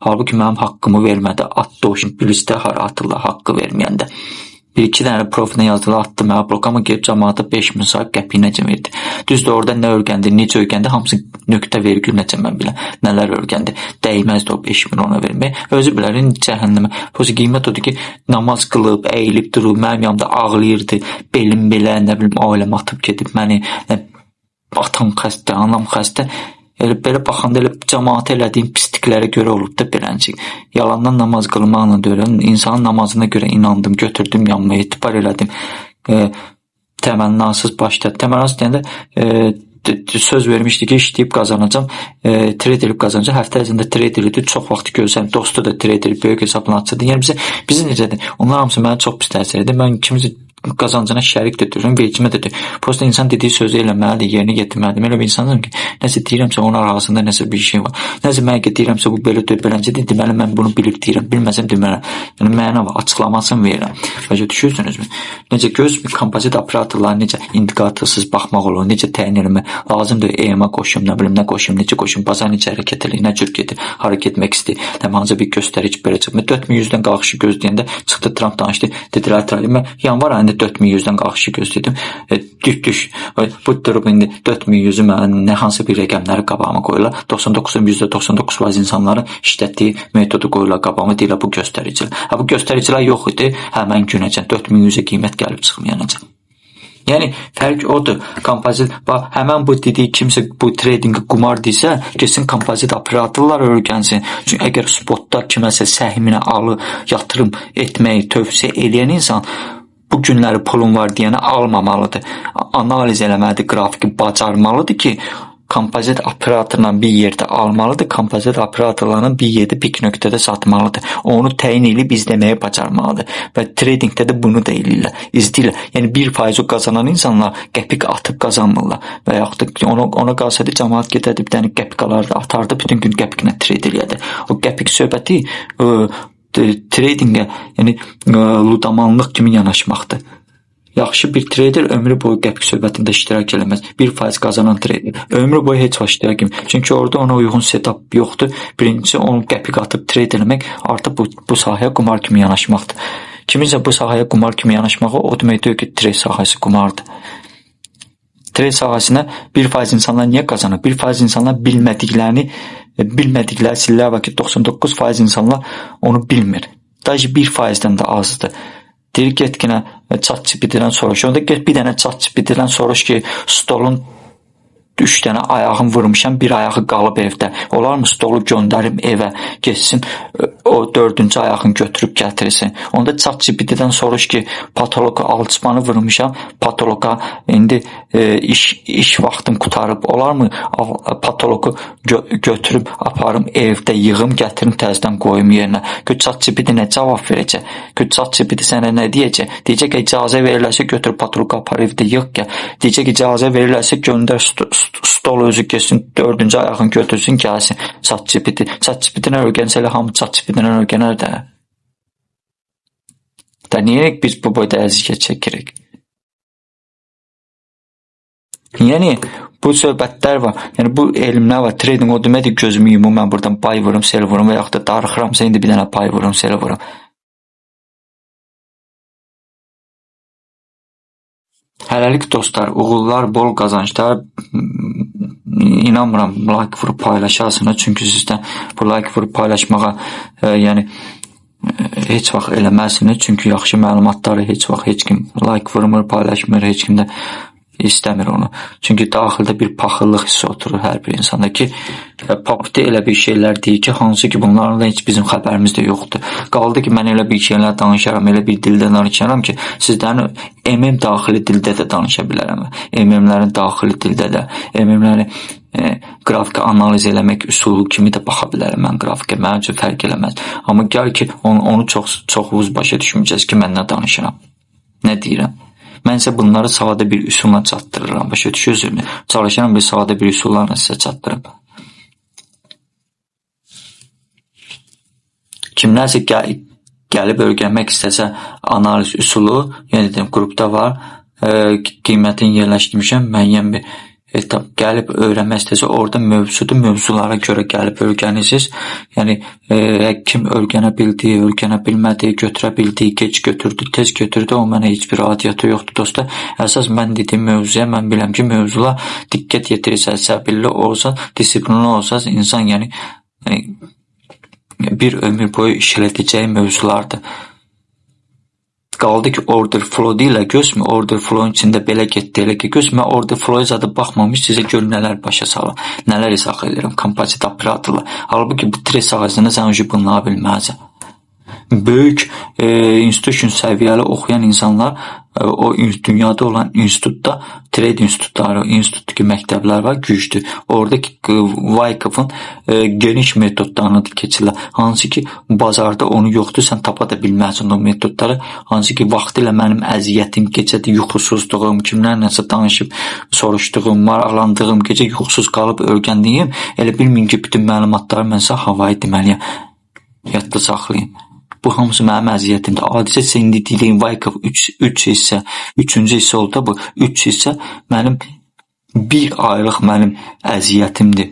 Halbuki mənim haqqımı vermədi. Atdı o şimdi bilistə hara atırlar haqqı verməyəndə. Bir-iki dənə profilinə yazdılar, atdı mənə blok, amma gelib cəmaata 5000 sayıb qəpiyinəcə verdi. Düzdür, orada nə örgəndi, necə örgəndi, hamısı nöqtə vergül necə mən biləm, nələr örgəndi. Dəyməzdi o 5000 ona vermək. Özü bilərin cəhənnəmə. Pozu qiymət odur ki, namaz qılıb, əyilib durub, mənim yanımda ağlayırdı, belim belə, nə bilim, ailəm atıb gedib məni, atam xəstə, anam xəstə. Elə belə baxanda elə cəmaata elədiyim pisliklərə görə olub da beləncik. Yalandan namaz qılmaqla deyirəm, insanın namazına görə inandım, götürdüm yanıma, etibar elədim. Təmənnasız başladı. Təmənnasız deyəndə söz vermişdi ki, işləyib qazanacam, trade edib qazanacam. Həftə ərzində trade edib, çox vaxt görsən, dostu da trade edib, böyük hesablanıcıdır. Yəni bizi necədir? Onlar hamısı mənə çox pis təsir edir. Mən ikimizi qazancına şərik də deyirəm, vecimə də deyirəm. Prosta insan dediyi sözü eləməlidir, yerinə getirməlidir. Elə bir insanım ki, nəsə deyirəmsə, onun arasında nəsə bir şey var. Nəsə mənə deyirəmsə, bu belə deyil, beləncədir, deməli mən bunu bilib deyirəm, bilməsəm demələm. Yəni mənə var, açıqlamasını verirəm. Başa düşürsünüzmü? Necə göz kompozit operatorları necə indikatorsuz baxmaq olur, necə təyin eləmək lazımdır, EMA qoşum, nə bilim, nə qoşum, necə qoşum, bazar necə hərəkət eləyir, nə cür gedir, hara getmək istəyir, hansısa bir göstərici belə çıxmır. 4100-dən qalxışı gözləyəndə çıxdı Trump danışdı, dedilər, mən yanvar ayında 4100-dən qalxışı gözlədim. Düş. Bu durub indi 4100-ü mən nə hansı bir rəqəmləri qabağıma qoyurlar. 99% insanların işlətdiyi metodu qoyurlar qabağıma, deyirlər bu göstəricilər. Bu göstəricilər yox idi, həmən günəcən 4100-ə qiymət gəlib çıxmayanacaq. Yəni fərq odur. Kompozit, həmən bu dediyi kimsə bu tradingi qumar desə, kesin kompozit operatorlar öyrənsin. Çünki əgər spotda kiməsə səhminə alı yatırım etməyi tövsiyə edən insan bu günləri pulun var deyəni almamalıdır. Analiz eləməlidir, qrafiki bacarmalıdır ki, kompozit operatorla bir yerdə almalıdır, kompozit operatorlarla bir yerdə pik nöqtədə satmalıdır. Onu təyin edib izləməyə bacarmalıdır. Və tradingdə də bunu da eləyirlər, izləyirlər. Yəni 1% qazanan insanlar qəpik atıb qazanmırlar. Və yaxud da ona qalsaydı cəmaat gedərdi, bir dənə qəpik alardı, atardı, bütün gün qəpiklə trade eləyərdi. O qəpik söhbəti tradingə, yəni ludamanlıq kimi yanaşmaqdır. Yaxşı bir trader ömrü boyu qəpik söhbətində iştirak eləməz. 1% qazanan trader ömrü boyu heç vaxt iştirak etmir. Çünki orada ona uyğun setup yoxdur. Birincisi onu qəpik atıb trade eləmək artıq bu sahəyə qumar kimi yanaşmaqdır. Kiminsə bu sahəyə qumar kimi yanaşmağı o demək deyil ki, trade sahəsi qumardır. Trade sahəsinə 1% insanlar niyə qazanır? 1% insanlar bilmədikləri sillər var ki, 99% insanlar onu bilmir. Daha 1%-dən də azdır. Deyir, get ki, ChatGPT-dən soruş. Onda get bir dənə ChatGPT-dən soruş ki, stolun 3 dənə ayağını vurmuşam, bir ayağı qalıb evdə. Olar mı stolu göndərim evə, geçsin, o 4-cü ayağını götürüb gətirsin. Onda ChatGPT-dən soruş ki, patoloqa alçıpanı vurmuşam, patoloqa indi iş vaxtım qutarıb. Olar mı patoloqu götürüb aparım evdə, yığım, gətirim, təzədən qoyum yerinə. ChatGPT nə cavab verəcək? ChatGPT sənə nə deyəcək? Deyəcək ki, icazə verilərsə götür patoloqu apar evdə yığ gəl. Deyəcək ki, icazə verilərsə göndər stol özü geçsin, 4-cü ayağını götürsün, gəlsin ChatGPT. ChatGPT-nə öyrənsə elə hamı ChatGPT-dən öyrənər də. Niyə biz bu boyda əziyyət çəkirik? Yəni bu söhbətlər var. Yəni bu elmlər var. Trading o deməkdir, gözümü yumum, mən buradan pay vurum, sel vurum və yaxud da darıxıramsa indi bir dənə pay vurum, sel vurum. Hələlik dostlar, uğurlar, bol qazanclar. İnanmıram like vurub paylaşasınız, çünki sizdən bu like vurub paylaşmağa yəni heç vaxt eləməzsiniz, çünki yaxşı məlumatları heç vaxt heç kim like vurmur, paylaşmır, heç kim də istəmir onu. Çünki daxildə bir paxıllıq hissi oturur hər bir insanda ki, Paputi elə bir şeylər deyir ki, hansı ki bunlarla heç bizim xəbərimiz də yoxdur. Qaldı ki, mən elə bir şeylər danışaram, elə bir dildə danışaram ki, sizlərin MM daxili dildə də danışa bilərəm. MM-lərin daxili dildə də, MM-ləri qrafika analiz eləmək üsulu kimi də baxa bilərəm mən qrafika. Mənim üçün fərq eləməz. Amma gəl ki, onu çoxunuz başa düşməyəcəksiniz ki, mən nə danışıram, nə deyirəm. Mən isə bunları sadə bir üsulla çatdırıram, başa düşürsünüz. Çalışıram bir sadə bir üsullarla sizə çatdırım. Kimlərsə gəlib öyrənmək istəsə analiz üsulu, yəni dedim, qrupda var, qiymətini yerləşdirmişəm, müəyyən bir etap gəlib öyrənmək istəsə orada mövzudur, mövzulara görə gəlib öyrənirsiniz. Yəni kim öyrənə bildi, öyrənə bilmədi, götürə bildi, gec götürdü, tez götürdü, o mənə heç bir adiyyatı yoxdur dostlar. Əsas mən dediyim mövzuya mən biləm ki, mövzula diqqət yetirirsə, səbirli olsa, disiplinli olsa, insan yəni bir ömür boyu işlədəcəyi mövzulardır. Qaldı ki, order flow deyil, gözmü, order flow'un içində belə getdi, elə ki, gözmü, order flow'a zadı baxmamış, sizə gör nələr başa salır, nələr izah edirəm, kompozit operatorlar. Halbuki bu tres ağacında sən bunları bilməzsən. Böyük institution səviyyəli oxuyan insanlar o dünyada olan institutda, trade institutları, institutdaki məktəblər var, güclü. Oradakı Wyckoff'un geniş metodlarını keçirlər. Hansı ki, bazarda onu yoxdur, sən tapa da bilməzsən o metodları. Hansı ki, vaxtilə mənim əziyyətim, gecədə yuxusuzluğum, kimlərləsə danışıb soruşduğum, maraqlandığım, gecə yuxusuz qalıb öyrəndiyim, elə bilməyin ki, bütün məlumatları mən sizə havayı deməliyəm, yadda saxlayayım. Bu hamısı mənim əziyyətimdir. Adicə indi deyiləyim Wyckoff 3 hissə, 3-cü hissə oldu da bu 3 hissə mənim bir aylıq mənim əziyyətimdir.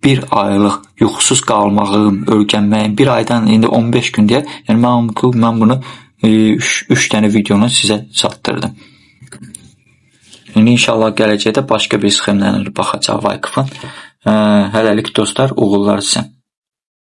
Bir aylıq yuxusuz qalmağım, öyrənməyim, bir aydan indi 15 gün deyə, yəni mən bunu 3 dənə videonu sizə çatdırdım. İndi inşallah gələcəkdə başqa bir sxemlərlə baxacaq Wyckoff'un. Hələlik dostlar, uğurlar sizə.